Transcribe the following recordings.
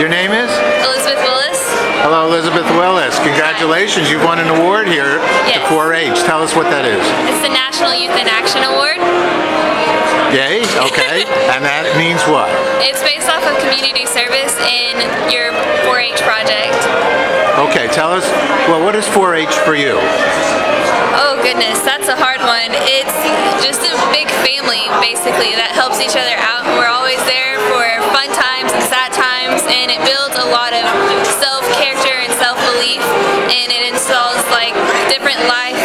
Your name is? Elizabeth Willis. Hello, Elizabeth Willis. Congratulations, you've won an award here Yes. at 4-H. Tell us what that is. It's the National Youth in Action Award. Yay, okay. And that means what? It's based off of community service in your 4-H project. Okay, tell us, well, what is 4-H for you? Oh goodness, that's a hard one. It's just a big family, basically, that helps each other out. We're always there for fun times and sad times, and it builds a lot of self-character and self-belief, and it installs like different life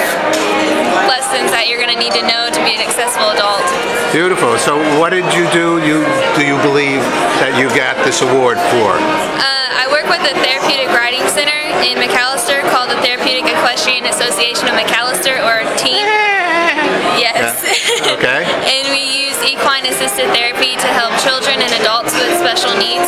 lessons that you're going to need to know to be a successful adult. Beautiful. So what did you do? Do you believe that you got this award for? I work with the Therapeutic Riding Center in McAllister called the Therapeutic Equestrian Association of McAllister, or TEAM. Yes. Yeah. Okay. And we use equine assisted therapy to help children and adults with special needs.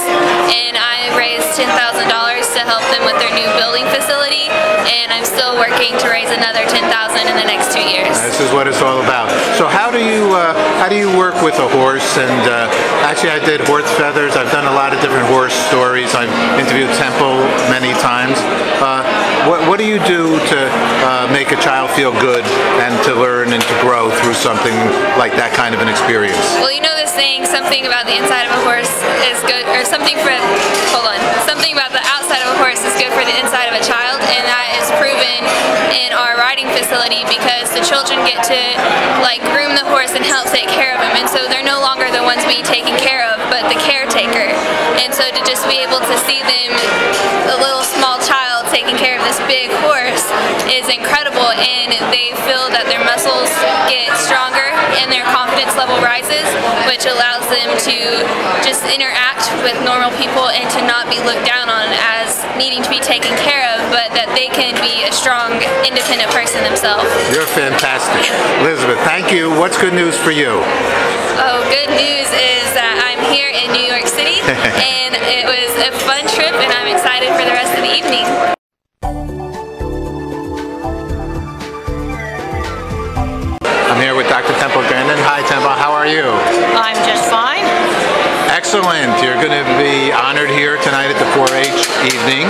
And I raised $10,000 to help them with their new building facility. And I'm still working to raise another $10,000 in the next 2 years. This is what it's all about. So how do you work with a horse? And actually, I did horse feathers. I've done a lot of different horse stories. I've interviewed Temple many times. What do you do to make a child feel good and to learn and to grow through something like that kind of an experience? Well, you know this saying, something about the inside of a horse is good, or something about the outside of a horse is good for the inside of a child, and that is proven in our riding facility because the children get to like groom the horse and help take care of him, and so they're no longer the ones being taken care of, but the caretaker. And so to just be able to see them, a little small child taking care of this big horse, is incredible, and they feel that their muscles get stronger and their confidence level rises, which allows them to just interact with normal people and to not be looked down on as needing to be taken care of, but that they can be a strong, independent person themselves. You're fantastic. Elizabeth, thank you. What's good news for you? Oh, good news is that I'm here in New York City, and it was a fun trip, and I'm excited for the rest of the evening. I'm here with Dr. Temple Grandin. Hi, Temple. How are you? I'm just fine. Excellent. You're going to be honored here tonight at the 4-H evening,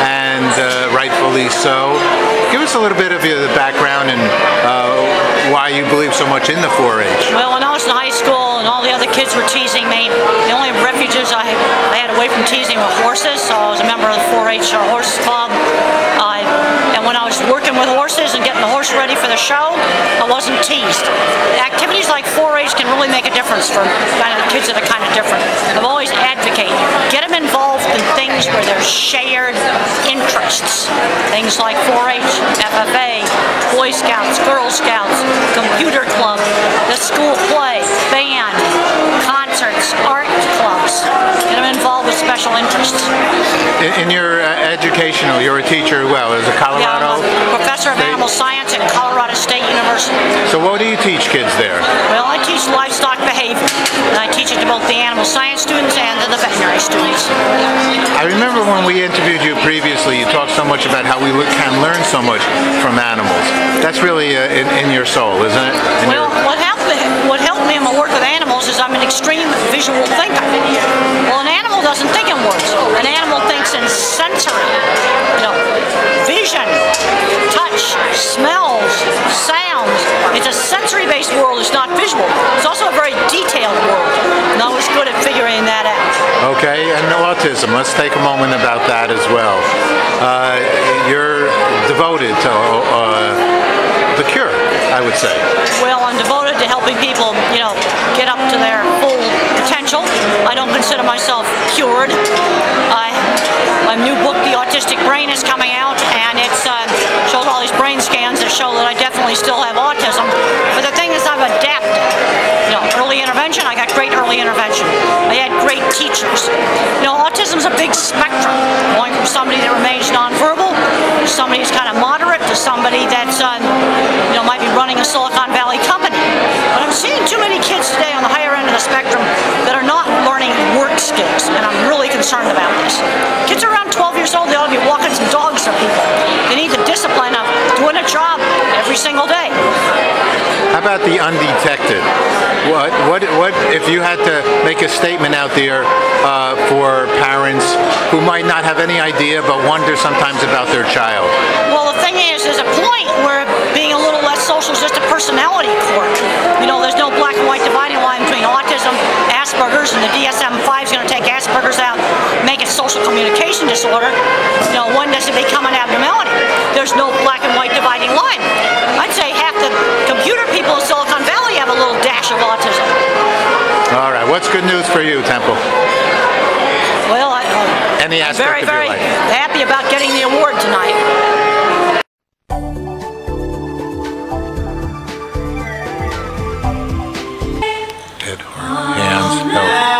and rightfully so. Give us a little bit of the background and why you believe so much in the 4-H. Well, when I was in high school and all the other kids were teasing me, the only refuges I had away from teasing were horses, so I was a member of the 4-H horse club. And when I was working with horses and getting the horse ready for the show, I wasn't teased. Activities like 4-H can really make a difference for kind of kids that are kind of different. I've always advocated, get them involved in things where there's shared interests. Things like 4-H, FFA, Boy Scouts, Girl Scouts, computer club, the school play, band, concerts, art clubs. Get them involved with special interests. In your educational, you're a teacher as well. Is it Colorado? Yeah, I'm a professor of animal science at Colorado State University. So what do you teach kids there? Well, I teach livestock behavior, and I teach it to both the animal science students and to the veterinary students. I remember when we interviewed you previously, you talked so much about how we can learn so much from animals. That's really in your soul, isn't it? Well, what helped me in my work with animals is I'm an extreme visual thinker. Well, an animal doesn't think in words. An animal thinks in sensory, vision, touch, smells, sounds. It's a sensory-based world. It's not visual. It's also a very detailed world. And I was good at figuring that out. Okay, and autism. Let's take a moment about that as well. You're devoted to the cure, I would say. Well, I'm devoted to helping people, get up to their full potential. I don't consider myself cured. My new book, The Autistic Brain, is coming out, and it shows all these brain scans that show that I definitely still have autism. But the thing is, I've adapted. Early intervention, I got great early intervention. I had great teachers. Autism's a big spectrum, going from somebody that remains nonverbal to somebody who's kind of moderate to somebody that's, might be running a Silicon Valley company. But I'm seeing too many kids today on the higher end of the spectrum that are not learning work skills, and I'm really concerned about this. Kids around 12 years old, they ought to be walking some dogs for people. They need the discipline of doing a job every single day. How about the undetected? What if you had to make a statement out there for parents who might not have any idea but wonder sometimes about their child? Well, the thing is, there's a point where being a little less social is just a personality quirk. You know, there's no black and white dividing line between autism, Asperger's, and the DSM-5 is going to take Asperger's out, make it social communication disorder. You know, when does it become an abnormality? There's no black and white dividing line. I'd say half the computer people in Silicon Valley have a little dash of autism. All right, what's good news for you, Temple? Well, Any I'm aspect very, of your very life? happy about getting the award tonight. Head, heart, hands, go.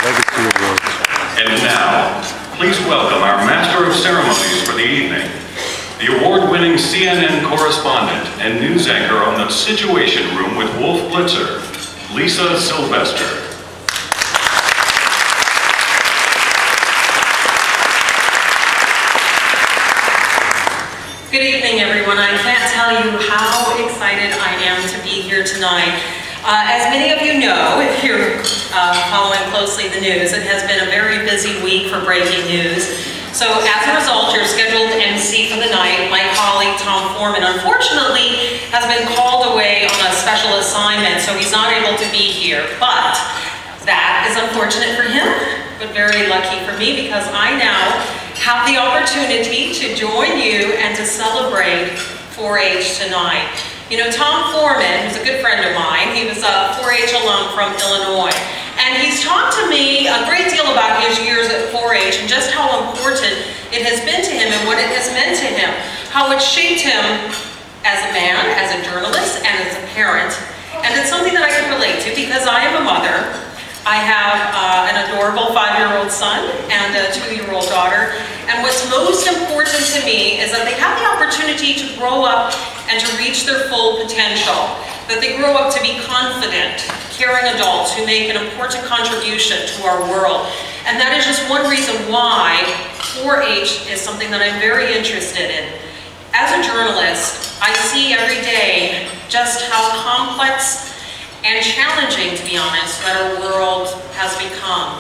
Legacy Awards. And now, please welcome our Master of Ceremonies for the evening, the award-winning CNN correspondent and news anchor on the Situation Room with Wolf Blitzer, Lisa Sylvester. Good evening, everyone. I can't tell you how excited I am to be here tonight. As many of you know, if you're following closely the news, it has been a very busy week for breaking news. So as a result, your scheduled MC for the night, my colleague Tom Foreman, unfortunately has been called away on a special assignment, so he's not able to be here. But that is unfortunate for him, but very lucky for me, because I now have the opportunity to join you and to celebrate 4-H tonight. You know, Tom Foreman, who's a good friend of mine, he was a 4-H alum from Illinois, and he's talked to me a great deal about his years at 4-H and just how important it has been to him and what it has meant to him, how it shaped him as a man, as a journalist, and as a parent. And it's something that I can relate to because I am a mother. I have an adorable 5-year-old son and a 2-year-old daughter, and what's most important to me is that they have the opportunity to grow up and to reach their full potential, that they grow up to be confident, caring adults who make an important contribution to our world. And that is just one reason why 4-H is something that I'm very interested in. As a journalist, I see every day just how complex and challenging, to be honest, that our world has become.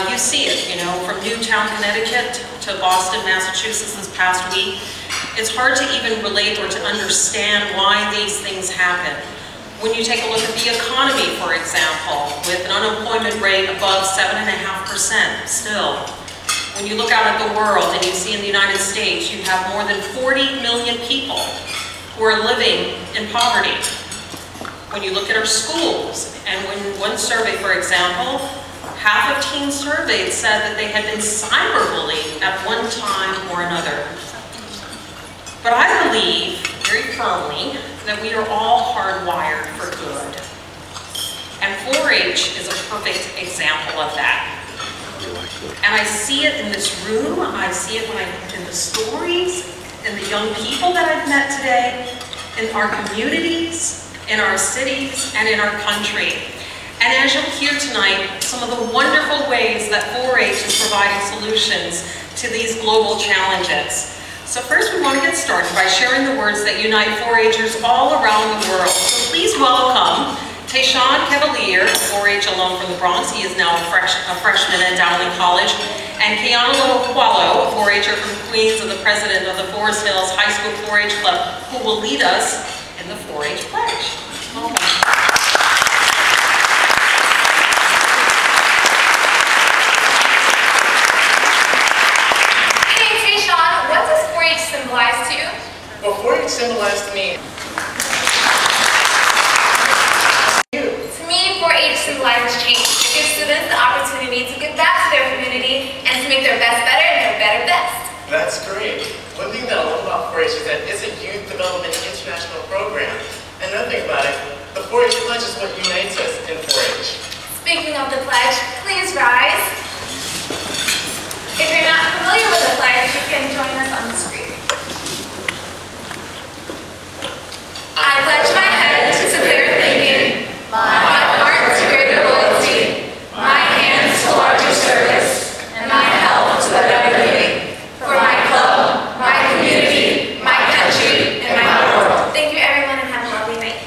You see it, you know, from Newtown, Connecticut to Boston, Massachusetts this past week. It's hard to even relate or to understand why these things happen. When you take a look at the economy, for example, with an unemployment rate above 7.5% still. When you look out at the world and you see in the United States, you have more than 40 million people who are living in poverty. When you look at our schools, and when one survey, for example, half of teens surveyed said that they had been cyberbullied at one time or another. But I believe very firmly that we are all hardwired for good. And 4-H is a perfect example of that. And I see it in this room, I see it in the stories, in the young people that I've met today, in our communities, in our cities, and in our country. And as you'll hear tonight, some of the wonderful ways that 4-H is providing solutions to these global challenges. So first we want to get started by sharing the words that unite 4-Hers all around the world. So please welcome Tayshawn Cavalier, a 4-H alum from the Bronx. He is now a freshman at Dowling College. And Keanu Qualo, a 4-Her from Queens and the president of the Forest Hills High School 4-H Club, who will lead us in the 4-H pledge. Welcome. Symbolize to you? Well, 4-H symbolized to me. To me, 4-H symbolizes change. It gives students the opportunity to give back to their community and to make their best better and their better best. That's great. One thing that I love about 4-H is that it's a youth development international program. And another thing about it, the 4-H pledge is what unites us in 4-H. Speaking of the pledge, please rise. If you're not familiar with the pledge, you can join us on the screen. I pledge my head to clear thinking, my heart to greater loyalty, my hands to larger service, and my health to better living, for my club, my community, my country, and my world. Thank you everyone and have a lovely night.